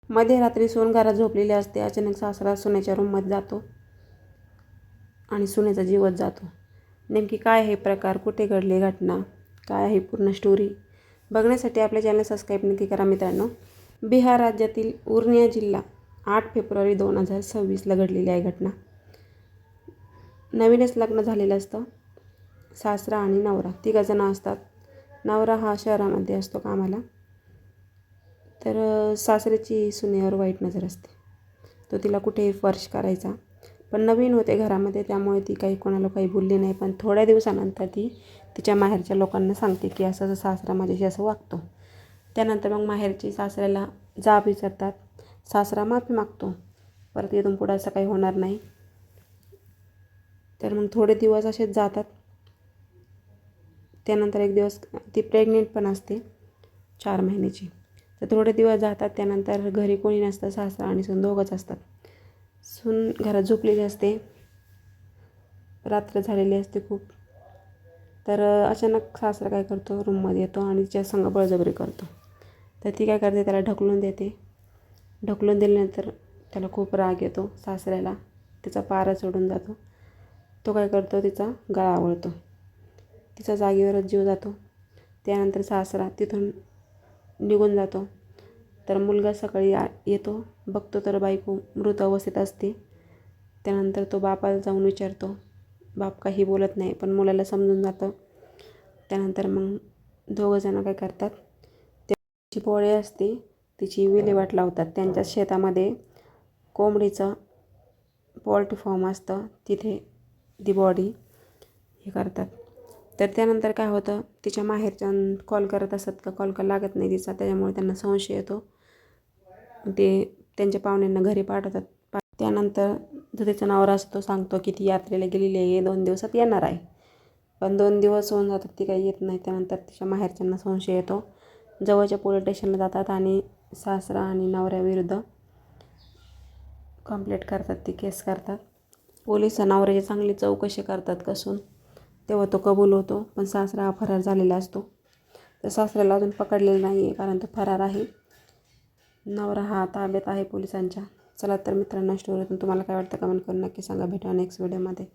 मध्यरात्री सून घरात झोपलेली असते. अचानक सासरा सुनेच्या रूममध्ये जातो आणि सुनेचा जीवच जातो. नेमकी काय आहे प्रकार, कुठे घडली घटना, काय आहे पूर्ण स्टोरी बघण्यासाठी आपल्या चॅनल सबस्क्राईब नक्की करा मित्रांनो. बिहार राज्यातील उर्निया जिल्हा 8 फेब्रुवारी 2026ला घडलेली आहे घटना. नवीनच लग्न झालेलं असतं. सासरा आणि नवरा तिघंजण असतात. नवरा हा शहरामध्ये असतो कामाला. तर सासऱ्याची सुनेवर वाईट नजर असते. तो तिला कुठेही स्पर्श करायचा. पण नवीन होते घरामध्ये त्यामुळे ती काही कोणाला काही बोलली नाही. पण थोड्या दिवसानंतर ती तिच्या माहेरच्या लोकांना सांगते की असं असं सासरा माझ्याशी असं वागतो. त्यानंतर मग माहेरची सासऱ्याला जाब विचारतात. सासरा माफी मागतो. परत इथून पुढं असं काही होणार नाही. तर मग थोडे दिवस असेच जातात. त्यानंतर एक दिवस ती प्रेग्नेंट पण असते 4 महिन्याची. तर थोडे दिवस जातात. त्यानंतर घरी कोणी नसतं. सासरा आणि सून दोघंच असतात. सून घरात झोपलेली असते. रात्र झालेली असते खूप. तर अचानक सासरा काय करतो, रूममध्ये येतो आणि तिच्या संग बळजबरी करतो. तर ती काय करते, त्याला ढकलून देते. ढकलून दिल्यानंतर त्याला खूप राग येतो सासऱ्याला. तिचा पारा चढून जातो. तो काय करतो, तिचा गळा आवळतो. तिचा जागेवरच जीव जातो. त्यानंतर सासरा तिथून निघून जातो. तर मुलगा सकाळी येतो, बघतो तर बायको मृत अवस्थेत असते. त्यानंतर तो बापाला जाऊन विचारतो. बाप काही बोलत नाही, पण मुलाला समजून जातं. त्यानंतर मग दोघंजणं काय करतात, त्याची पोळी असते तिची विल्हेवाट लावतात. त्यांच्या शेतामध्ये कोंबडीचं पोल्ट्री फार्म असतं, तिथे ती बॉडी हे करतात. तर त्यानंतर काय होतं, तिच्या माहेरच्या कॉल करत असतात का कॉल का लागत नाही तिचा. त्याच्यामुळे त्यांना संशय येतो. ते त्यांच्या पाहुण्यांना घरी पाठवतात. त्यानंतर जो तिचा नवरा असतो सांगतो की ती यात्रेला गेलेली आहे, 2 दिवसात येणार आहे. पण 2 दिवस होऊन जातात, ती काही येत नाही. त्यानंतर तिच्या माहेरच्यांना संशय येतो. जवळच्या पोलीस स्टेशनला जातात आणि सासरा आणि नवऱ्याविरुद्ध कंप्लेंट करतात, ती केस करतात. पोलिस नवऱ्याची चांगली चौकशी करतात कसून. तेव्हा तो कबूल होतो. पण सासरा हा फरार झालेला असतो. तर सासऱ्याला अजून पकडलेलं नाही आहे, कारण तो फरार आहे. नवरा हा ताब्यात आहे पोलिसांच्या. चला तर मित्रांनो, स्टोरीतून तुम्हाला काय वाटतं कमेंट करून नक्की सांगा. भेटूया नेक्स्ट व्हिडिओमध्ये.